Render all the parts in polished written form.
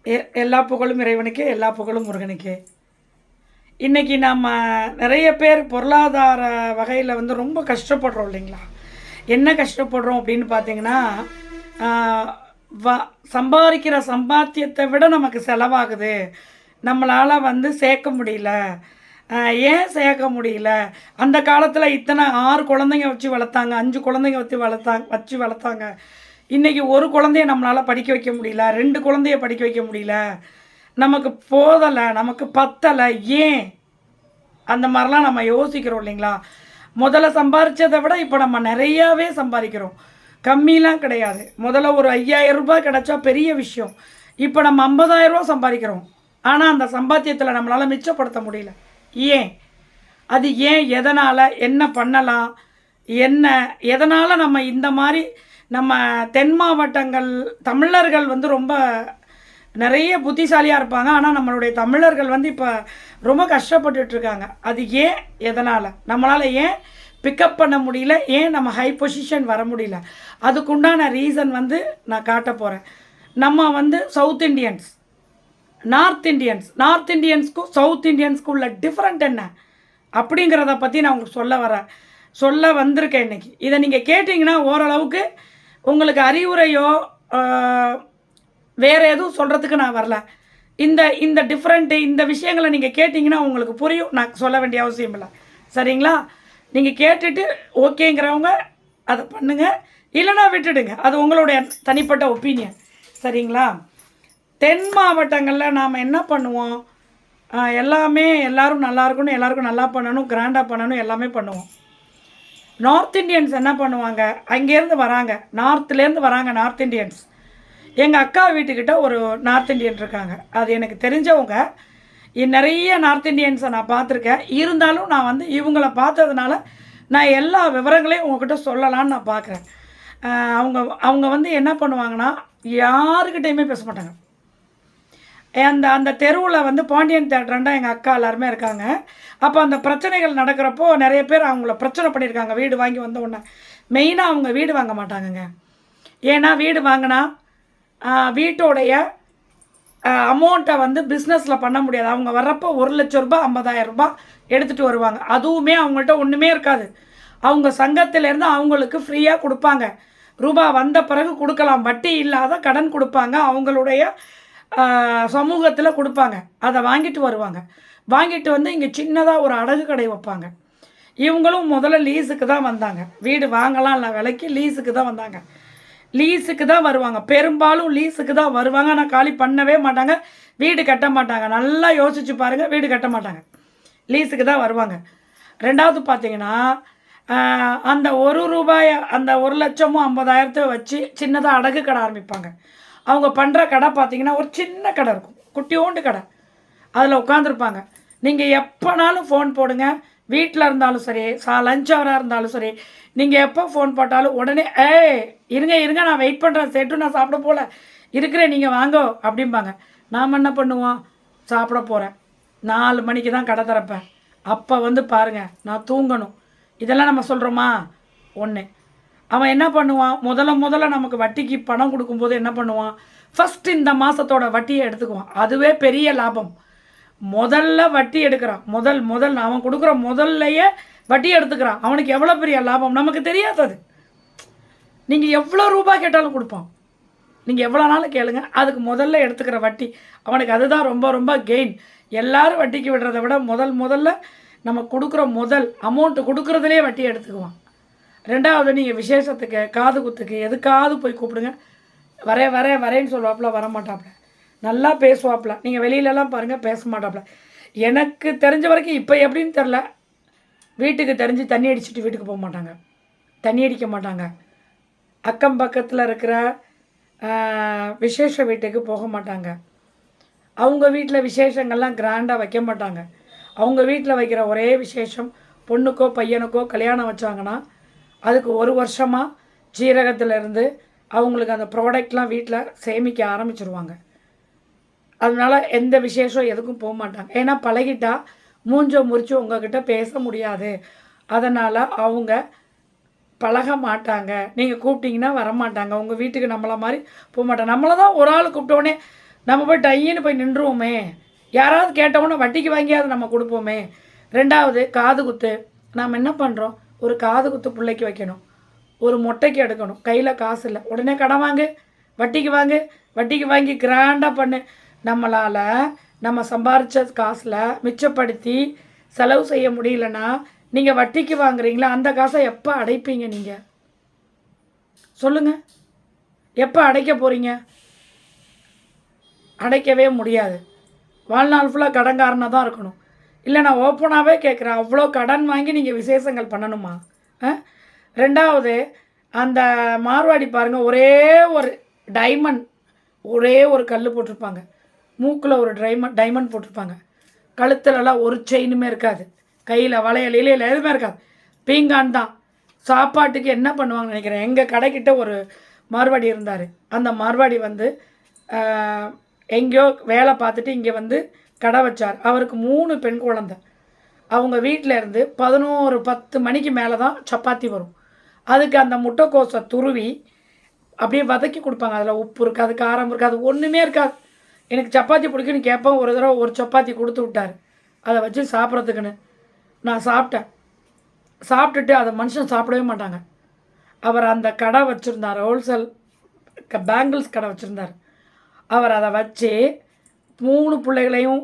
எல்லா புகழும் இறைவனுக்கே, எல்லா புகழும் முருகனுக்கே. இன்னைக்கு நம்ம நிறைய பேர் பொருளாதார வகையில் வந்து ரொம்ப கஷ்டப்படுறோம் இல்லைங்களா? என்ன கஷ்டப்படுறோம் அப்படின்னு பார்த்தீங்கன்னா, ஆ, வ சம்பாதிக்கிற சம்பாத்தியத்தை விட நமக்கு செலவாகுது. நம்மளால் வந்து சேர்க்க முடியல. அ ஏன் சேர்க்க முடியல? அந்த காலத்தில் இத்தனை 6 குழந்தைங்க வச்சு வளர்த்தாங்க, 5 குழந்தைங்க வச்சு வளர்த்தாங்க. இன்றைக்கி ஒரு குழந்தைய நம்மளால் படிக்க வைக்க முடியல, 2 குழந்தைய படிக்க வைக்க முடியல, நமக்கு போதலை, நமக்கு பத்தலை, ஏன்? அந்த மாதிரிலாம் நம்ம யோசிக்கிறோம் இல்லைங்களா? முதல்ல சம்பாரித்ததை விட இப்போ நம்ம நிறையாவே சம்பாதிக்கிறோம். கம்மிலாம் கிடையாது. முதல்ல ஒரு 5000 ரூபாய் கிடச்சா பெரிய விஷயம். இப்போ நம்ம 50,000 ரூபா சம்பாதிக்கிறோம். ஆனால் அந்த சம்பாத்தியத்தில் நம்மளால் மிச்சப்படுத்த முடியல. ஏன்? அது ஏன்? எதனால்? என்ன பண்ணலாம்? என்ன? எதனால் நம்ம இந்த மாதிரி நம்ம தென் மாவட்டங்கள் தமிழர்கள் வந்து ரொம்ப நிறைய புத்திசாலியாக இருப்பாங்க. ஆனால் நம்மளுடைய தமிழர்கள் வந்து இப்போ ரொம்ப கஷ்டப்பட்டுட்ருக்காங்க. அது ஏன்? எதனால்? நம்மளால் ஏன் பிக்கப் பண்ண முடியல? ஏன் நம்ம ஹை பொசிஷன் வர முடியல? அதுக்குண்டான ரீசன் வந்து நான் காட்ட போகிறேன். நம்ம வந்து சவுத் இண்டியன்ஸ், நார்த் இண்டியன்ஸ்க்கும் சவுத் இண்டியன்ஸ்க்கும் உள்ள டிஃப்ரெண்ட் என்ன அப்படிங்கிறத பற்றி நான் உங்களுக்கு சொல்ல வந்திருக்கேன் இன்றைக்கி. இதை நீங்கள் கேட்டிங்கன்னா ஓரளவுக்கு உங்களுக்கு அறிவுரையோ வேறு எதுவும் சொல்கிறதுக்கு நான் வரல. இந்த இந்த டிஃப்ரெண்ட்டு இந்த விஷயங்களை நீங்கள் கேட்டிங்கன்னா உங்களுக்கு புரியும். நான் சொல்ல வேண்டிய அவசியம் இல்லை. சரிங்களா? நீங்கள் கேட்டுட்டு ஓகேங்கிறவங்க அதை பண்ணுங்கள், இல்லைனா விட்டுடுங்க. அது உங்களுடைய தனிப்பட்ட ஒப்பீனியன். சரிங்களா? தென் மாவட்டங்களில் நாம் என்ன பண்ணுவோம்? எல்லாமே எல்லோரும் நல்லா இருக்கணும், எல்லாருக்கும் நல்லா பண்ணணும், கிராண்டாக பண்ணணும், எல்லாமே பண்ணுவோம். நார்த் இண்டியன்ஸ் என்ன பண்ணுவாங்க? அங்கேருந்து வராங்க, நார்த்துலேருந்து வராங்க நார்த் இண்டியன்ஸ். எங்கள் அக்கா வீட்டுக்கிட்ட ஒரு நார்த் இண்டியன் இருக்காங்க. அது எனக்கு தெரிஞ்சவங்க. நிறைய நார்த் இண்டியன்ஸை நான் பார்த்துருக்கேன். இருந்தாலும் நான் வந்து இவங்கள பார்த்ததுனால நான் எல்லா விவரங்களையும் உங்கள்கிட்ட சொல்லலான்னு நான் பார்க்குறேன். அவங்க அவங்க வந்து என்ன பண்ணுவாங்கன்னா, யாருக்கிட்டையுமே பேச மாட்டாங்க. அந்த அந்த தெருவில் வந்து பாண்டியன் தேட்டர்ண்டா எங்கள் அக்கா எல்லாருமே இருக்காங்க. அப்போ அந்த பிரச்சனைகள் நடக்கிறப்போ நிறைய பேர் அவங்கள பிரச்சனை பண்ணியிருக்காங்க. வீடு வாங்கி வந்த உடனே மெயினாக அவங்க வீடு வாங்க மாட்டாங்கங்க. ஏன்னா வீடு வாங்கினா வீட்டோடைய அமௌண்ட்டை வந்து பிஸ்னஸில் பண்ண முடியாது. அவங்க வர்றப்போ 1,00,000 ரூபாய் 50,000 ரூபாய் எடுத்துகிட்டு வருவாங்க. அதுவுமே அவங்கள்ட்ட ஒன்றுமே இருக்காது. அவங்க சங்கத்திலேருந்து அவங்களுக்கு ஃப்ரீயாக கொடுப்பாங்க. ரூபா வந்த பிறகு கொடுக்கலாம். வட்டி இல்லாத கடன் கொடுப்பாங்க. அவங்களுடைய சமூகத்தில் கொடுப்பாங்க. அதை வாங்கிட்டு வருவாங்க. வாங்கிட்டு வந்து இங்கே சின்னதாக ஒரு அடகு கடை வைப்பாங்க. இவங்களும் முதல்ல லீஸுக்கு தான் வந்தாங்க. வீடு வாங்கலாம் இல்லை, விலைக்கு லீஸுக்கு தான் வந்தாங்க. லீஸுக்கு தான் வருவாங்க. பெரும்பாலும் லீஸுக்கு தான் வருவாங்க. ஆனால் காலி பண்ணவே மாட்டாங்க, வீடு கட்ட மாட்டாங்க. நல்லா யோசிச்சு பாருங்கள், வீடு கட்ட மாட்டாங்க, லீஸுக்கு தான் வருவாங்க. ரெண்டாவது பார்த்தீங்கன்னா, அந்த 1 ரூபாய் அந்த 1,00,000 50,000 வச்சு சின்னதாக அடகு கடை ஆரம்பிப்பாங்க. அவங்க பண்ணுற கடை பார்த்தீங்கன்னா ஒரு சின்ன கடை இருக்கும், குட்டியோண்டு கடை. அதில் உட்காந்துருப்பாங்க. நீங்கள் எப்போனாலும் ஃபோன் போடுங்க, வீட்டில் இருந்தாலும் சரி, லஞ்ச் ஹவராக இருந்தாலும் சரி, நீங்கள் எப்போ ஃபோன் போட்டாலும் உடனே இருங்க இருங்க நான் வெயிட் பண்ணுறேன், செட்டு நான் சாப்பிட போகல இருக்கிறேன், நீங்கள் வாங்கோ அப்படிம்பாங்க. நாம் என்ன பண்ணுவோம்? சாப்பிட போகிறேன், 4 மணிக்கு தான் கடை திறப்பேன், அப்போ வந்து பாருங்கள் நான் தூங்கணும். இதெல்லாம் நம்ம சொல்கிறோமா? ஒன்று. அவன் என்ன பண்ணுவான்? முதல்ல நமக்கு வட்டிக்கு பணம் கொடுக்கும்போது என்ன பண்ணுவான்? ஃபஸ்ட்டு இந்த மாதத்தோட வட்டியை எடுத்துக்குவான். அதுவே பெரிய லாபம். முதல்ல வட்டி எடுக்கிறான். முதல் அவன் கொடுக்குற முதல்லையே வட்டி எடுத்துக்கிறான். அவனுக்கு எவ்வளோ பெரிய லாபம் நமக்கு தெரியாதது. நீங்கள் எவ்வளோ ரூபாய் கேட்டாலும் கொடுப்பான். நீங்கள் எவ்வளோ நாளும் கேளுங்க, அதுக்கு முதல்ல எடுத்துக்கிற வட்டி அவனுக்கு அதுதான் ரொம்ப ரொம்ப கெயின். எல்லோரும் வட்டிக்கு விடுறத விட முதல்ல நம்ம கொடுக்குற அமௌண்ட்டு கொடுக்குறதுலே வட்டி எடுத்துக்குவான். ரெண்டாவது, நீங்கள் விசேஷத்துக்கு, காது குத்துக்கு, எதுக்காவது போய் கூப்பிடுங்க, வரேன்னு சொல்லுவாப்புல, வரமாட்டாப்புல. நல்லா பேசுவாப்புல. நீங்கள் வெளியிலலாம் பாருங்கள், பேச மாட்டாப்புல. எனக்கு தெரிஞ்ச வரைக்கும் இப்போ எப்படின்னு தெரில, வீட்டுக்கு தெரிஞ்சு தண்ணி அடிச்சுட்டு வீட்டுக்கு போக மாட்டாங்க, தண்ணி அடிக்க மாட்டாங்க. அக்கம் பக்கத்தில் இருக்கிற விசேஷ வீட்டுக்கு போக மாட்டாங்க. அவங்க வீட்டில் விசேஷங்கள்லாம் கிராண்டாக வைக்க மாட்டாங்க. அவங்க வீட்டில் வைக்கிற ஒரே விசேஷம், பொண்ணுக்கோ பையனுக்கோ கல்யாணம் வச்சாங்கன்னா அதுக்கு 1 வருஷமாக ஜீரகத்திலேருந்து அவங்களுக்கு அந்த ப்ராடக்ட்லாம் வீட்டில் சேமிக்க ஆரம்பிச்சிருவாங்க. அதனால் எந்த விசேஷம் எதுக்கும் போக மாட்டாங்க. ஏன்னா பழகிட்டா மூஞ்ச முறித்து உங்ககிட்ட பேச முடியாது. அதனால் அவங்க பழக மாட்டாங்க. நீங்கள் கூப்பிட்டிங்கன்னா வரமாட்டாங்க. உங்கள் வீட்டுக்கு நம்மளை மாதிரி போக மாட்டாங்க. நம்மளை தான் ஒரு ஆள் கூப்பிட்டோடனே நம்ம போய் டையின்னு போய் நின்றுவோமே, யாராவது கேட்டவுடனே வட்டிக்கு வாங்கியாவது நம்ம கொடுப்போமே. ரெண்டாவது காது குத்து. நாம் என்ன பண்ணுறோம், ஒரு காது குத்து பிள்ளைக்கு வைக்கணும், ஒரு மொட்டைக்கு எடுக்கணும், கையில் காசு இல்லை, உடனே கடன் வாங்கு, வட்டிக்கு வாங்கு, வட்டிக்கு வாங்கி கிராண்டாக பண்ணு. நம்மளால் நம்ம சம்பாரித்த காசில் மிச்சப்படுத்தி செலவு செய்ய முடியலன்னா நீங்கள் வட்டிக்கு வாங்குறீங்களா, அந்த காசை எப்போ அடைப்பீங்க? நீங்கள் சொல்லுங்கள், எப்போ அடைக்க போகிறீங்க? அடைக்கவே முடியாது. வாழ்நாள் ஃபுல்லாக கடன்காரனாக தான் இருக்கணும். இல்லை, நான் ஓப்பனாகவே கேட்குறேன், அவ்வளோ கடன் வாங்கி நீங்கள் விசேஷங்கள் பண்ணணுமா? ரெண்டாவது, அந்த மார்வாடி பாருங்கள், ஒரே ஒரு டைமண்ட், ஒரே ஒரு கல் போட்டிருப்பாங்க, மூக்கில் ஒரு டைமண்ட் போட்டிருப்பாங்க, கழுத்துலலாம் ஒரு செயினுமே இருக்காது, கையில் வளையல் இலையில் எதுவுமே இருக்காது, பீங்கான் தான். சாப்பாட்டுக்கு என்ன பண்ணுவாங்கன்னு நினைக்கிறேன். எங்கள் கடைக்கிட்ட ஒரு மார்வாடி இருந்தார். அந்த மார்வாடி வந்து எங்கேயோ வேலை பார்த்துட்டு இங்கே வந்து கடை வச்சார். அவருக்கு 3 பெண் குழந்தை. அவங்க வீட்டில் இருந்து 11-10 மணிக்கு மேலே தான் சப்பாத்தி வரும். அதுக்கு அந்த முட்டைக்கோஸை துருவி அப்படியே வதக்கி கொடுப்பாங்க. அதில் உப்பு இருக்காது, காரம் இருக்காது, ஒன்றுமே இருக்காது. எனக்கு சப்பாத்தி பிடிக்குன்னு கேட்பேன். ஒரு தடவை ஒரு சப்பாத்தி கொடுத்து விட்டார், அதை வச்சு சாப்பிட்றதுக்குன்னு. நான் சாப்பிட்டுட்டு அதை மனுஷன் சாப்பிடவே மாட்டாங்க. அவர் அந்த கடை வச்சுருந்தார், ஹோல்சேல் பேங்கிள்ஸ் கடை வச்சுருந்தார். அவர் அதை வச்சு 3 பிள்ளைகளையும்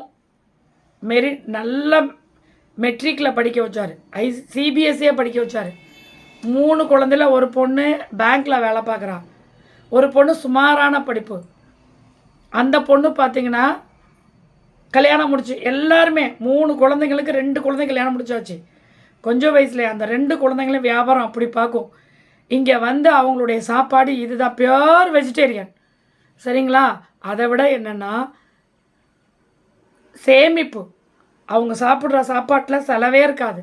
நல்ல மெட்ரிக்கில் படிக்க வச்சார், சிபிஎஸ்சியே படிக்க வச்சார். 3 குழந்தையில ஒரு பொண்ணு பேங்க்கில் வேலை பார்க்குறா, ஒரு பொண்ணு சுமாரான படிப்பு. அந்த பொண்ணு பார்த்திங்கன்னா கல்யாணம் முடிச்சு, எல்லாருமே 3 குழந்தைங்களுக்கு 2 குழந்தை கல்யாணம் முடிச்சாச்சு. கொஞ்சம் வயசுலேயே அந்த 2 குழந்தைங்களையும் வியாபாரம் அப்படி பார்க்கும். இங்கே வந்து அவங்களுடைய சாப்பாடு இதுதான், பியோர் வெஜிடேரியன். சரிங்களா? அதை விட என்னென்னா சேமிப்பு. அவங்க சாப்பிட்ற சாப்பாட்டில் செலவே இருக்காது,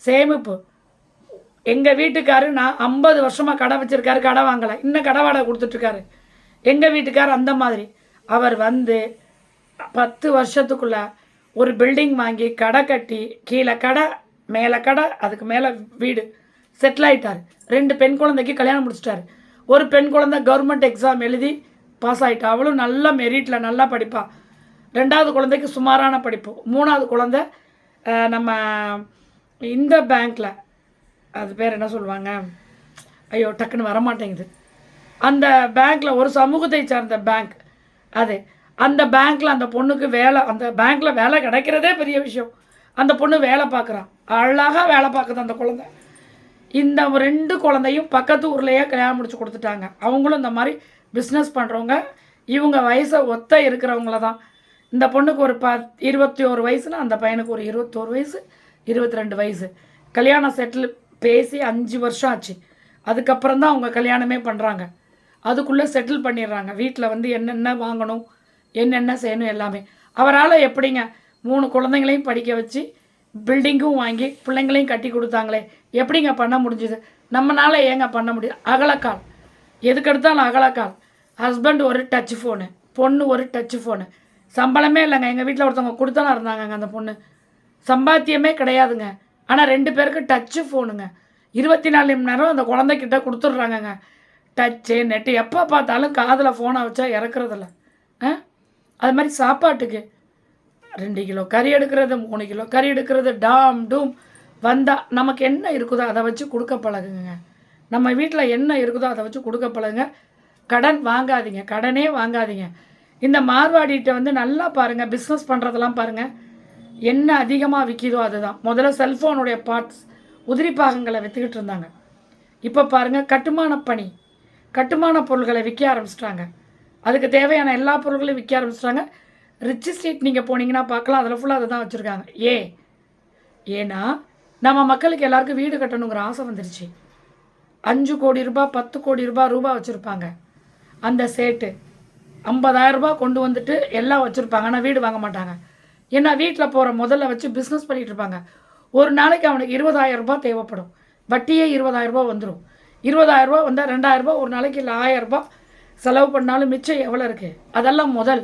சேமிப்பு. எங்கள் வீட்டுக்காரு, நான் 50 வருஷமாக கடை வச்சுருக்காரு, கடை வாங்கலை, இன்னும் கடை வாடகை கொடுத்துட்ருக்காரு. எங்கள் வீட்டுக்கார் அந்த மாதிரி. அவர் வந்து 10 வருஷத்துக்குள்ளே ஒரு பில்டிங் வாங்கி கடை கட்டி, கீழே கடை மேலே கடை, அதுக்கு மேலே வீடு, செட்டில் ஆகிட்டார். 2 பெண் குழந்தைக்கு கல்யாணம் முடிச்சிட்டாரு. ஒரு பெண் குழந்தை கவர்மெண்ட் எக்ஸாம் எழுதி பாஸ் ஆகிட்டா, அவளும் நல்ல மெரிட்டில் நல்லா படிப்பா. 2வது குழந்தைக்கு சுமாரான படிப்பு. 3வது குழந்தை நம்ம இந்த பேங்க்கில், அது பேர் என்ன சொல்லுவாங்க, ஐயோ டக்குன்னு வரமாட்டேங்குது, அந்த பேங்க்கில் ஒரு சமூகத்தை சார்ந்த பேங்க், அது அந்த பேங்க்கில் அந்த பொண்ணுக்கு வேலை, அந்த பேங்க்கில் வேலை கிடைக்கிறதே பெரிய விஷயம். அந்த பொண்ணு வேலை பார்க்குறான், அழகாக வேலை பார்க்குது அந்த குழந்தை. இந்த 2 குழந்தையும் பக்கத்து ஊர்லேயே கல்யாணம் முடிச்சு கொடுத்துட்டாங்க. அவங்களும் இந்த மாதிரி பிஸ்னஸ் பண்ணுறவங்க, இவங்க வயசை ஒத்த இருக்கிறவங்கள தான். இந்த பொண்ணுக்கு ஒரு 21 வயசுனா அந்த பையனுக்கு ஒரு 21 வயசு, 22 வயசு. கல்யாணம் செட்டில் பேசி 5 வருஷம் ஆச்சு. அதுக்கப்புறம் தான் அவங்க கல்யாணமே பண்ணுறாங்க. அதுக்குள்ளே செட்டில் பண்ணிடுறாங்க. வீட்டில் வந்து என்னென்ன வாங்கணும், என்னென்ன செய்யணும் எல்லாமே. அவரால் எப்படிங்க 3 குழந்தைங்களையும் படிக்க வச்சு பில்டிங்கும் வாங்கி பிள்ளைங்களையும் கட்டி கொடுத்தாங்களே, எப்படிங்க பண்ண முடிஞ்சுது? நம்மளால் ஏங்க பண்ண முடியும்? அகலக்கால், எதுக்கெடுத்தாலும் அகலக்கால். ஹஸ்பண்ட் ஒரு டச் ஃபோனு, பொண்ணு ஒரு டச் ஃபோனு. சம்பளமே இல்லைங்க. எங்கள் வீட்டில் ஒருத்தவங்க கொடுத்தானா இருந்தாங்கங்க, அந்த பொண்ணு சம்பாத்தியமே கிடையாதுங்க. ஆனால் 2 பேருக்கு டச்சு ஃபோனுங்க. 24 மணி நேரம் அந்த குழந்தைக்கிட்ட கொடுத்துட்றாங்கங்க. டச்சு நெட்டு, எப்போ பார்த்தாலும் காதில் ஃபோனை வச்சா இறக்குறதில்ல. அது மாதிரி சாப்பாட்டுக்கு 2 கிலோ கறி எடுக்கிறது, 3 கிலோ கறி எடுக்கிறது, டாம் டூம் வந்தால் நமக்கு என்ன இருக்குதோ அதை வச்சு கொடுக்க பழகுங்க. நம்ம வீட்டில் என்ன இருக்குதோ அதை வச்சு கொடுக்க பழகுங்க. கடன் வாங்காதீங்க, கடனே வாங்காதீங்க. இந்த மார்வாடிகிட்ட வந்து நல்லா பாருங்கள், பிஸ்னஸ் பண்ணுறதெல்லாம் பாருங்கள், என்ன அதிகமாக விற்கிதோ அதுதான். முதல்ல செல்ஃபோனுடைய பார்ட்ஸ், உதிரி பாகங்களை விற்றுக்கிட்டு இருந்தாங்க. இப்போ பாருங்கள், கட்டுமான பொருள்களை விற்க ஆரம்பிச்சிட்டாங்க. அதுக்கு தேவையான எல்லா பொருள்களையும் விற்க ஆரம்பிச்சிட்டாங்க. ரிச் ஸ்ட்ரீட் நீங்கள் போனீங்கன்னா பார்க்கலாம், அதில் ஃபுல்லாக அதை தான் வச்சுருக்காங்க. ஏன்னா நம்ம மக்களுக்கு எல்லாருக்கும் வீடு கட்டணுங்கிற ஆசை வந்துருச்சு. 5 கோடி ரூபாய் 10 கோடி ரூபா வச்சுருப்பாங்க. அந்த சேட்டு 50,000 ரூபாய் கொண்டு வந்துட்டு எல்லாம் வச்சுருப்பாங்க. ஆனால் வீடு வாங்க மாட்டாங்க. ஏன்னா வீட்டில் போகிற முதல்ல வச்சு பிஸ்னஸ் பண்ணிகிட்டு இருப்பாங்க. ஒரு நாளைக்கு அவனுக்கு 20,000 ரூபாய் தேவைப்படும். வட்டியே 20,000 ரூபாய் வந்துடும். 20,000 ரூபாய் வந்தால் 2,000 ரூபாய் ஒரு நாளைக்கு, இல்லை 1000 ரூபாய் செலவு பண்ணாலும் மிச்சம் எவ்வளோ இருக்குது? அதெல்லாம் முதல்.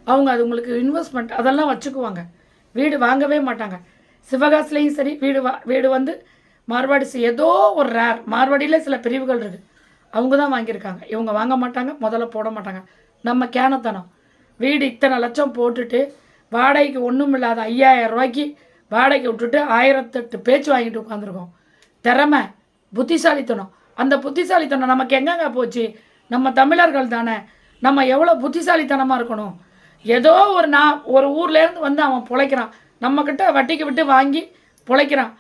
அவங்க அது உங்களுக்கு இன்வெஸ்ட்மெண்ட், அதெல்லாம் வச்சுக்குவாங்க. வீடு வாங்கவே மாட்டாங்க. சிவகாசிலையும் சரி, வீடு வந்து மார்வாடிஸ் ஏதோ ஒரு ரேர், மார்வாடியில் சில பிரிவுகள் இருக்குது, அவங்க தான் வாங்கியிருக்காங்க. இவங்க வாங்க மாட்டாங்க, முதல்ல போட மாட்டாங்க. நம்ம கேனத்தனம். வீடு இத்தனை லட்சம் போட்டுட்டு வாடகைக்கு ஒன்றும் இல்லாத 5000 ரூபாய்க்கு வாடகைக்கு விட்டுட்டு 1008 பேச்சு வாங்கிட்டு உட்காந்துருக்கோம். திறமை, புத்திசாலித்தனம். அந்த புத்திசாலித்தனம் நமக்கு எங்கெங்க போச்சு? நம்ம தமிழர்கள் தானே. நம்ம எவ்வளோ புத்திசாலித்தனமாக இருக்கணும். ஏதோ ஒரு ஊர்லேருந்து வந்து அவன் பிழைக்கிறான், நம்மக்கிட்ட வட்டிக்கு விட்டு வாங்கி பிழைக்கிறான்.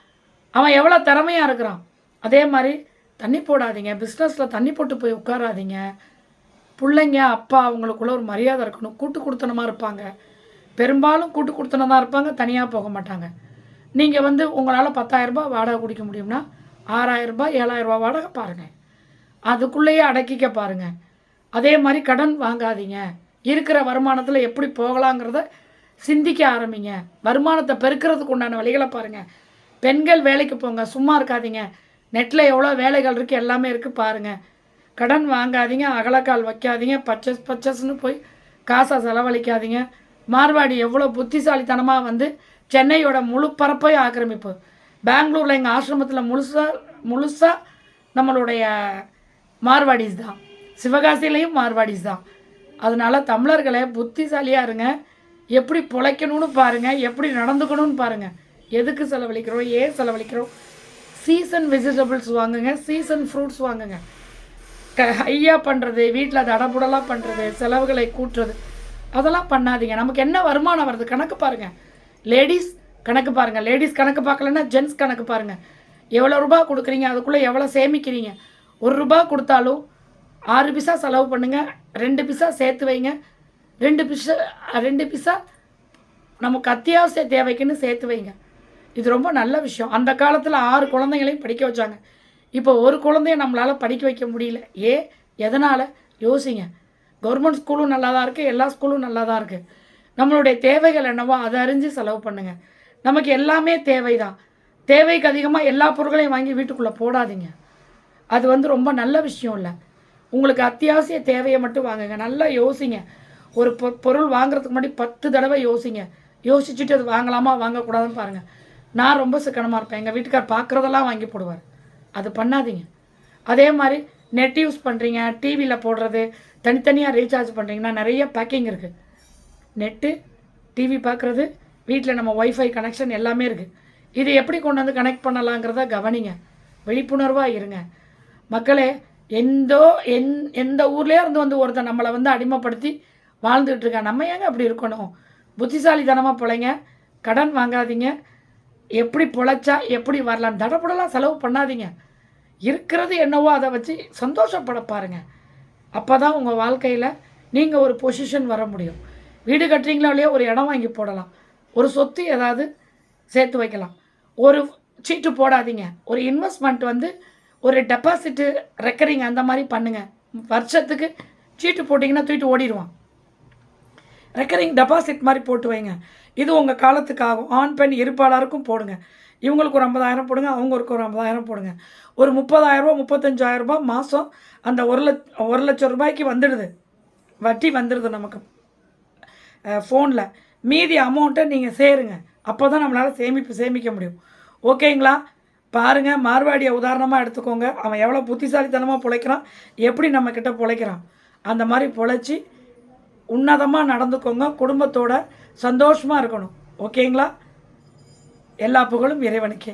அவன் எவ்வளோ திறமையாக இருக்கிறான். அதே மாதிரி தண்ணி போடாதீங்க, பிஸ்னஸில் தண்ணி போட்டு போய் உட்காராதீங்க. பிள்ளைங்க அப்பா அவங்களுக்குள்ள ஒரு மரியாதை இருக்கணும். கூட்டு கொடுத்தனமாக இருப்பாங்க. பெரும்பாலும் கூட்டு கொடுத்தனமாக இருப்பாங்க, தனியாக போக மாட்டாங்க. நீங்கள் வந்து உங்களால் 10,000 ரூபாய் வாடகை குடிக்க முடியும்னா 6,000 ரூபாய் 7,000 ரூபாய் வாடகை பாருங்கள், அதுக்குள்ளேயே அடக்கிக்க பாருங்கள். அதே மாதிரி கடன் வாங்காதீங்க. இருக்கிற வருமானத்தில் எப்படி போகலாங்கிறத சிந்திக்க ஆரம்பிங்க. வருமானத்தை பெருக்கிறதுக்கு உண்டான வழிகளை பாருங்கள். பெண்கள் வேலைக்கு போங்க, சும்மா இருக்காதீங்க. நெட்டில் எவ்வளோ வேலைகள் இருக்குது, எல்லாமே இருக்குது பாருங்கள். கடன் வாங்காதீங்க, அகலக்கால் வைக்காதீங்க, பச்சஸ்ன்னு போய் காசை செலவழிக்காதீங்க. மார்வாடி எவ்வளோ புத்திசாலித்தனமாக வந்து சென்னையோட முழு பரப்பை ஆக்கிரமிப்பு. பெங்களூரில் எங்கள் ஆசிரமத்தில் முழுசாக நம்மளுடைய மார்வாடிஸ் தான். சிவகாசிலையும் மார்வாடிஸ் தான். அதனால் தமிழர்களை புத்திசாலியாக இருங்க. எப்படி பிழைக்கணும்னு பாருங்கள், எப்படி நடந்துக்கணும்னு பாருங்கள். எதுக்கு செலவழிக்கிறோம், ஏன் செலவழிக்கிறோம்? சீசன் வெஜிடபிள்ஸ் வாங்குங்க, சீசன் ஃப்ரூட்ஸ் வாங்குங்க. ஹையாக பண்ணுறது, வீட்டில் தடபுடலாக பண்ணுறது, செலவுகளை கூட்டுறது, அதெல்லாம் பண்ணாதீங்க. நமக்கு என்ன வருமானம் வருது கணக்கு பாருங்கள். லேடிஸ் கணக்கு பாருங்கள். லேடிஸ் கணக்கு பார்க்கலன்னா ஜென்ஸ் கணக்கு பாருங்கள். எவ்வளோ ரூபா கொடுக்குறீங்க, அதுக்குள்ளே எவ்வளோ சேமிக்கிறீங்க. 1 ரூபா கொடுத்தாலும் 6 பைசா செலவு பண்ணுங்கள், 2 பைசா சேர்த்து வைங்க, 2 பைசா நமக்கு அத்தியாவசிய தேவைக்குன்னு சேர்த்து வைங்க. இது ரொம்ப நல்ல விஷயம். அந்த காலத்தில் 6 குழந்தைங்களையும் படிக்க வச்சாங்க. இப்போ ஒரு குழந்தைய நம்மளால் படிக்க வைக்க முடியல. எதனால் யோசிங்க. கவர்மெண்ட் ஸ்கூலும் நல்லா தான் இருக்குது, எல்லா ஸ்கூலும் நல்லா தான் இருக்குது. நம்மளுடைய தேவைகள் என்னவோ அதை அறிஞ்சு செலவு பண்ணுங்கள். நமக்கு எல்லாமே தேவை தான். தேவைக்கு அதிகமாக எல்லா பொருட்களையும் வாங்கி வீட்டுக்குள்ளே போடாதீங்க. அது வந்து ரொம்ப நல்ல விஷயம் இல்லை. உங்களுக்கு அத்தியாவசிய தேவையை மட்டும் வாங்குங்க. நல்லா யோசிங்க. ஒரு பொருள் வாங்குறதுக்கு முன்னாடி 10 தடவை யோசிங்க. யோசிச்சுட்டு அது வாங்கலாமா வாங்கக்கூடாதுன்னு பாருங்கள். நான் ரொம்ப சிக்கனமாக இருப்பேன். எங்கள் வீட்டுக்கார் பார்க்குறதெல்லாம் வாங்கி போடுவார். அது பண்ணாதீங்க. அதே மாதிரி நெட் யூஸ் பண்ணுறீங்க, டிவியில் போடுறது, தனித்தனியாக ரீசார்ஜ் பண்ணுறீங்கன்னா நிறைய பேக்கிங் இருக்குது. நெட்டு, டிவி பார்க்குறது, வீட்டில் நம்ம ஒய்ஃபை கனெக்ஷன் எல்லாமே இருக்குது. இது எப்படி கொண்டு வந்து கனெக்ட் பண்ணலாங்கிறத கவனிங்க. விழிப்புணர்வாக இருங்க. மக்களே, எந்த ஊர்லேயே இருந்து வந்து ஒருத்தர் நம்மளை வந்து அடிமைப்படுத்தி வாழ்ந்துகிட்டு இருக்கா. நம்ம ஏங்க அப்படி இருக்கணும்? புத்திசாலித்தனமாக பிழைங்க. கடன் வாங்காதீங்க. எப்படி பிழைச்சா எப்படி வரலாம், தடப்படலாம் செலவு பண்ணாதீங்க. இருக்கிறது என்னவோ அதை வச்சு சந்தோஷப்பட பாருங்கள். அப்போ தான் உங்கள் வாழ்க்கையில் நீங்கள் ஒரு பொசிஷன் வர முடியும். வீடு கட்டுறீங்களோ இல்லையோ ஒரு இடம் வாங்கி போடலாம், ஒரு சொத்து ஏதாவது சேர்த்து வைக்கலாம். ஒரு சீட்டு போடாதீங்க. ஒரு இன்வெஸ்ட்மெண்ட் வந்து ஒரு டெபாசிட்டு ரெக்கரிங் அந்த மாதிரி பண்ணுங்கள். வருஷத்துக்கு சீட்டு போட்டிங்கன்னா தூக்கிட்டு ஓடிடுவான். ரெக்கரிங் டெபாசிட் மாதிரி போட்டு வைங்க. இது உங்கள் காலத்துக்கு ஆகும். ஆண் பெண் இருப்பாளருக்கும் போடுங்க. இவங்களுக்கு ஒரு 50,000 போடுங்க, அவங்களுக்கு ஒரு 50,000 போடுங்க. ஒரு 30,000 ரூபா 35,000 ரூபாய் மாதம் அந்த 1 லட்சம் ரூபாய்க்கு வந்துடுது. வட்டி வந்துடுது நமக்கு ஃபோனில். மீதி அமௌண்ட்டை நீங்கள் சேருங்க. அப்போ தான் நம்மளால் சேமிக்க முடியும். ஓகேங்களா? பாருங்கள், மார்வாடியை உதாரணமாக எடுத்துக்கோங்க. அவன் எவ்வளோ புத்திசாலித்தனமாக பிழைக்கிறான், எப்படி நம்மக்கிட்ட பிழைக்கிறான். அந்த மாதிரி பிழைச்சி உன்னதமாக நடந்துக்கோங்க. குடும்பத்தோட சந்தோஷமாக இருக்கணும். ஓகேங்களா? எல்லா புகழும் இறைவனுக்கே.